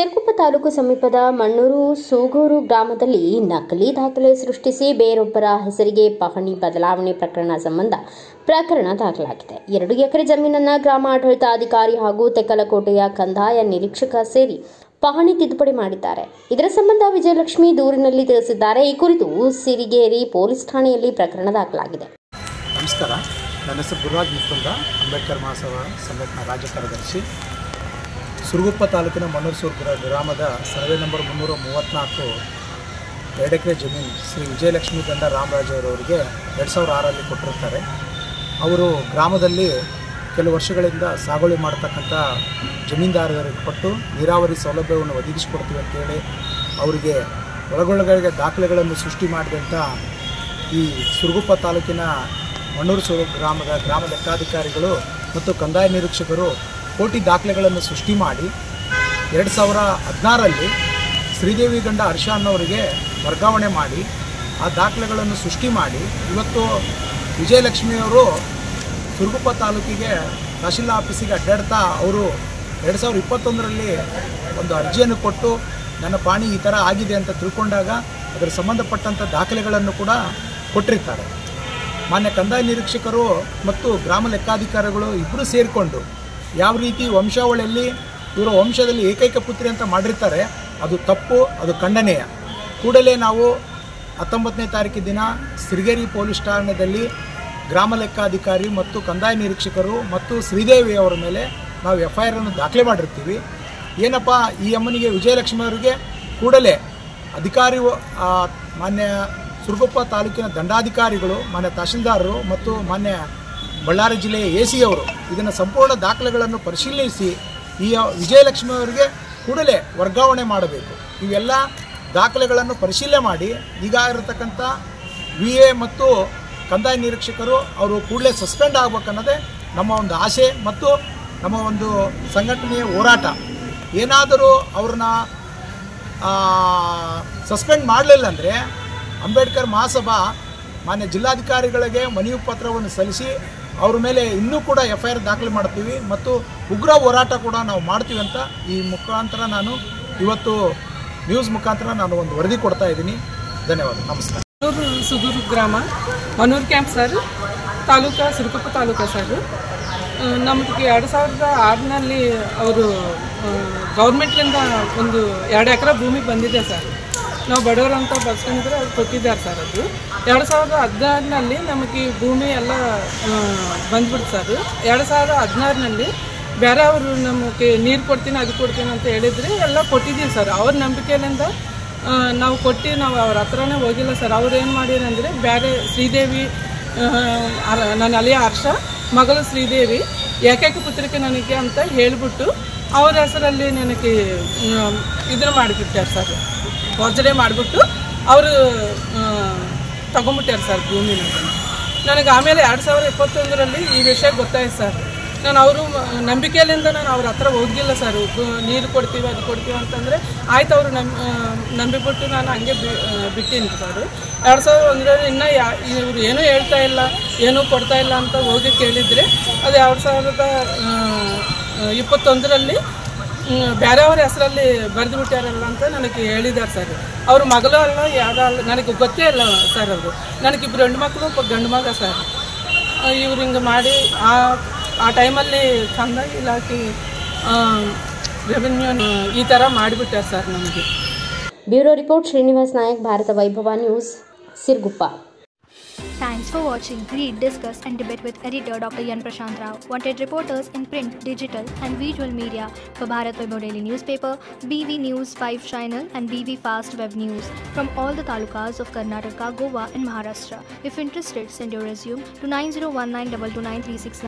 ಸಿರಗುಪ್ಪ ತಾಲೂಕು ಸಮೀಪದ ಮಣ್ಣೂರು ಸೂಗೂರು ಗ್ರಾಮದಲ್ಲಿ ನಕಲಿ ದಾಖಲೆ ಸೃಷ್ಟಿಸಿ ಬೇರೊಬ್ಬರ ಹೆಸರಿಗೆ ಪಹಣಿ ಬದಲಾವಣೆ ಸಂಬಂಧ ಪ್ರಕರಣ ದಾಖಲಾಗಿದೆ. 2 ಎಕರೆ ಜಮೀನನ್ನು ಗ್ರಾಮ ಆಡಳಿತಾಧಿಕಾರಿ ಹಾಗೂ ತೆಕ್ಕಲಕೋಟೆಯ ಕಂದಾಯ ನಿರೀಕ್ಷಕ ಸೇರಿ ಪಹಣಿ ತಿದ್ದುಪಡಿ ಮಾಡಿದ್ದಾರೆ. ಇದರ ಸಂಬಂಧ ವಿಜಯಲಕ್ಷ್ಮಿ ದೂರಿನಲ್ಲಿ ತಿಳಿಸಿದ್ದಾರೆ. ಈ ಕುರಿತು ಸಿರಿಗೇರಿ ಪೊಲೀಸ್ ಠಾಣೆಯಲ್ಲಿ ಪ್ರಕರಣ ದಾಖಲಾಗಿದೆ. ನಮಸ್ಕಾರ, ನನ್ನ ಹೆಸರು ಗುರುರಾಜ್ ಮುತ್ತುಂದ, ಅಂಬೇಡ್ಕರ್ ಮಹಾಸಭಾ ಸಂಘಟನಾ ರಾಜ್ಯ ಕಾರ್ಯದರ್ಶಿ. ಸಿರಗುಪ್ಪ ತಾಲೂಕಿನ ಮಣ್ಣೂರು ಗ್ರಾಮದ ಸರ್ವೆ ನಂಬರ್ 334 2 ಎಕರೆ ಜಮೀನು ಶ್ರೀ ವಿಜಯಲಕ್ಷ್ಮಿ ಗಂಡ ರಾಮರಾಜ್ ಅವರವರಿಗೆ 2006ರಲ್ಲಿ ಕೊಟ್ಟಿರ್ತಾರೆ. ಅವರು ಗ್ರಾಮದಲ್ಲಿ ಕೆಲವು ವರ್ಷಗಳಿಂದ ಸಾಗುವಳಿ ಮಾಡತಕ್ಕಂಥ ಜಮೀನ್ದಾರರಿಗೆ ಕೊಟ್ಟು ನೀರಾವರಿ ಸೌಲಭ್ಯವನ್ನು ಒದಗಿಸಿಕೊಡ್ತೀವಿ ಅಂತೇಳಿ ಅವರಿಗೆ ಒಳಗೊಳಗೆ ದಾಖಲೆಗಳನ್ನು ಸೃಷ್ಟಿ ಮಾಡಿದಂಥ ಈ ಸಿರಗುಪ್ಪ ತಾಲೂಕಿನ ಮಣ್ಣೂರು ಗ್ರಾಮದ ಲೆಕ್ಕಾಧಿಕಾರಿಗಳು ಮತ್ತು ಕಂದಾಯ ನಿರೀಕ್ಷಕರು ಕೋಟಿ ದಾಖಲೆಗಳನ್ನು ಸೃಷ್ಟಿ ಮಾಡಿ 2016ರಲ್ಲಿ ಶ್ರೀದೇವಿ ಗಂಡ ಹರ್ಷ ಅನ್ನೋರಿಗೆ ವರ್ಗಾವಣೆ ಮಾಡಿ ಆ ದಾಖಲೆಗಳನ್ನು ಸೃಷ್ಟಿ ಮಾಡಿ ಇವತ್ತು ವಿಜಯಲಕ್ಷ್ಮಿಯವರು ಸಿರಗುಪ್ಪ ತಾಲೂಕಿಗೆ ತಹಶೀಲ್ದಾರ್ ಆಫೀಸಿಗೆ ಅಡ್ಡಾಡ್ತಾ ಅವರು 2021ರಲ್ಲಿ ಒಂದು ಅರ್ಜಿಯನ್ನು ಕೊಟ್ಟು ನನ್ನ ಪಾಣಿ ಈ ಥರ ಆಗಿದೆ ಅಂತ ತಿಳ್ಕೊಂಡಾಗ ಅದರ ಸಂಬಂಧಪಟ್ಟಂಥ ದಾಖಲೆಗಳನ್ನು ಕೂಡ ಕೊಟ್ಟಿರ್ತಾರೆ. ಮಾನ್ಯ ಕಂದಾಯ ನಿರೀಕ್ಷಕರು ಮತ್ತು ಗ್ರಾಮ ಲೆಕ್ಕಾಧಿಕಾರಿಗಳು ಇಬ್ಬರು ಸೇರಿಕೊಂಡು ಯಾವ ರೀತಿ ವಂಶಾವಳಿಯಲ್ಲಿ ಇವರ ವಂಶದಲ್ಲಿ ಏಕೈಕ ಪುತ್ರಿ ಅಂತ ಮಾಡಿರ್ತಾರೆ, ಅದು ತಪ್ಪು, ಅದು ಖಂಡನೀಯ. ಕೂಡಲೇ ನಾವು 19ನೇ ತಾರೀಕು ದಿನ ಸಿರಿಗೇರಿ ಪೊಲೀಸ್ ಠಾಣೆಯಲ್ಲಿ ಗ್ರಾಮ ಲೆಕ್ಕಾಧಿಕಾರಿ ಮತ್ತು ಕಂದಾಯ ನಿರೀಕ್ಷಕರು ಮತ್ತು ಶ್ರೀದೇವಿ ಅವರ ಮೇಲೆ ನಾವು FIR ಅನ್ನು ದಾಖಲೆ ಮಾಡಿರ್ತೀವಿ. ಏನಪ್ಪ, ಈ ಅಮ್ಮನಿಗೆ ವಿಜಯಲಕ್ಷ್ಮಿ ಅವರಿಗೆ ಕೂಡಲೇ ಅಧಿಕಾರಿ ಮಾನ್ಯ ಸಿರಗುಪ್ಪ ತಾಲೂಕಿನ ದಂಡಾಧಿಕಾರಿಗಳು, ಮಾನ್ಯ ತಹಶೀಲ್ದಾರರು ಮತ್ತು ಮಾನ್ಯ ಬಳ್ಳಾರಿ ಜಿಲ್ಲೆಯ AC ಅವರು ಇದನ್ನು ಸಂಪೂರ್ಣ ದಾಖಲೆಗಳನ್ನು ಪರಿಶೀಲಿಸಿ ಈ ವಿಜಯಲಕ್ಷ್ಮಿ ಅವರಿಗೆ ಕೂಡಲೇ ವರ್ಗಾವಣೆ ಮಾಡಬೇಕು. ಇವೆಲ್ಲ ದಾಖಲೆಗಳನ್ನು ಪರಿಶೀಲನೆ ಮಾಡಿ ಈಗ ಇರತಕ್ಕಂಥ VA ಮತ್ತು ಕಂದಾಯ ನಿರೀಕ್ಷಕರು ಅವರು ಕೂಡಲೇ ಸಸ್ಪೆಂಡ್ ಆಗಬೇಕನ್ನೋದೇ ನಮ್ಮ ಒಂದು ಆಸೆ ಮತ್ತು ನಮ್ಮ ಒಂದು ಸಂಘಟನೆಯ ಹೋರಾಟ. ಏನಾದರೂ ಅವ್ರನ್ನ ಸಸ್ಪೆಂಡ್ ಮಾಡಲಿಲ್ಲ ಅಂದರೆ ಅಂಬೇಡ್ಕರ್ ಮಹಾಸಭಾ ಮಾನ್ಯ ಜಿಲ್ಲಾಧಿಕಾರಿಗಳಿಗೆ ಮನವಿ ಪತ್ರವನ್ನು ಸಲ್ಲಿಸಿ ಅವ್ರ ಮೇಲೆ ಇನ್ನೂ ಕೂಡ FIR ದಾಖಲೆ ಮಾಡ್ತೀವಿ ಮತ್ತು ಉಗ್ರ ಹೋರಾಟ ಕೂಡ ನಾವು ಮಾಡ್ತೀವಿ ಅಂತ ಈ ಮುಖಾಂತರ ನಾನು ಇವತ್ತು ನ್ಯೂಸ್ ಮುಖಾಂತರ ನಾನು ಒಂದು ವರದಿ ಕೊಡ್ತಾ ಇದ್ದೀನಿ. ಧನ್ಯವಾದ. ನಮಸ್ಕಾರ. ಸೂಗೂರು ಗ್ರಾಮ, Mannur camp sir, taluk Siruguppa taluk sir. ನಮಗೆ 2006ನಲ್ಲಿ ಅವರು ಗೌರ್ಮೆಂಟ್ಲಿಂದ ಒಂದು 2 ಎಕರೆ ಭೂಮಿ ಬಂದಿದೆ ಸರ್. ನಾವು ಬಡವರು ಅಂತ ಬರ್ಸ್ಕೊಂಡಿದ್ರೆ ಅವ್ರು ಕೊಟ್ಟಿದ್ದಾರೆ ಸರ್. ಅದು 2016ನಲ್ಲಿ ನಮಗೆ ಭೂಮಿ ಎಲ್ಲ ಬಂದ್ಬಿಡ್ತು ಸರ್. 2016ನಲ್ಲಿ ಬೇರೆ ಅವರು ನಮಗೆ ನೀರು ಕೊಡ್ತೀನಿ ಅದು ಕೊಡ್ತೀನಿ ಅಂತ ಹೇಳಿದರೆ ಎಲ್ಲ ಕೊಟ್ಟಿದ್ದೀವಿ ಸರ್. ಅವ್ರ ನಂಬಿಕೆಯಿಂದ ನಾವು ನಾವು ಅವ್ರ ಹತ್ರನೇ ಹೋಗಿಲ್ಲ ಸರ್. ಅವ್ರು ಏನು ಮಾಡಿರಂದರೆ ಬೇರೆ ಶ್ರೀದೇವಿ, ನನ್ನ ಅಲಿಯ ಹರ್ಷ, ಮಗಳು ಶ್ರೀದೇವಿ ಏಕೈಕ ಪುತ್ರಿಕೆ ನನಗೆ ಅಂತ ಹೇಳಿಬಿಟ್ಟು ಅವ್ರ ಹೆಸರಲ್ಲಿ ನನಗೆ ಇದನ್ನು ಮಾಡಿಬಿಟ್ಟಾರೆ ಸರ್. ವರ್ಜನೆ ಮಾಡಿಬಿಟ್ಟು ಅವರು ತಗೊಂಬಿಟ್ಟಾರೆ ಸರ್ ಭೂಮಿನ. ನನಗೆ ಆಮೇಲೆ 2021ರಲ್ಲಿ ಈ ವಿಷಯ ಗೊತ್ತಾಯ್ತು ಸರ್. ನಾನು ಅವರು ನಂಬಿಕೆಯಿಂದ ನಾನು ಅವ್ರ ಹತ್ರ ಹೋಗಿಲ್ಲ ಸರ್. ನೀರು ಕೊಡ್ತೀವಿ ಅದು ಕೊಡ್ತೀವಿ ಅಂತಂದರೆ ಆಯ್ತು, ಅವರು ನಂಬಿಬಿಟ್ಟು ನಾನು ಹಂಗೆ ಬಿಟ್ಟಿನಿ ಸರ್. 2001ರಲ್ಲಿ ಇನ್ನೂ ಇವರು ಏನೂ ಹೇಳ್ತಾ ಇಲ್ಲ, ಏನೂ ಕೊಡ್ತಾ ಇಲ್ಲ ಅಂತ ಹೋಗಿ ಕೇಳಿದರೆ ಅದು 2021ರಲ್ಲಿ ಬೇರೆಯವ್ರ ಹೆಸರಲ್ಲಿ ಬರೆದು ಬಿಟ್ಟಾರಲ್ಲ ಅಂತ ನನಗೆ ಹೇಳಿದ್ದಾರೆ ಸರ್. ಅವ್ರ ಮಗಳು ಅಲ್ಲ, ಯಾವುದಲ್ಲ, ನನಗೆ ಗೊತ್ತೇ ಇಲ್ಲ ಸರ್. ಅವರು ನನಗಿಬ್ಬರು ಹೆಣ್ಣು ಮಕ್ಕಳು, ಒಬ್ಬ ಗಂಡು ಮಗ ಸರ್. ಇವ್ರು ಹಿಂಗೆ ಮಾಡಿ ಆ ಟೈಮಲ್ಲಿ ಕಂದಾಯ ಇಲಾಖೆ ರೆವೆನ್ಯೂ ಈ ಥರ ಮಾಡಿಬಿಟ್ಟಾರೆ ಸರ್ ನಮಗೆ. ಬ್ಯೂರೋ ರಿಪೋರ್ಟ್ ಶ್ರೀನಿವಾಸ್ ನಾಯಕ್, ಭಾರತ ವೈಭವ news, Siruguppa. Thanks for watching. Read, discuss and debate with editor Dr. Yan Prashant Rao. Wanted reporters in print, digital and visual media for Bharat Vaibhav Daily Newspaper, BV News 5 Channel and BV Fast Web News from all the talukas of Karnataka, Goa and Maharashtra. If interested, send your resume to 9019229369.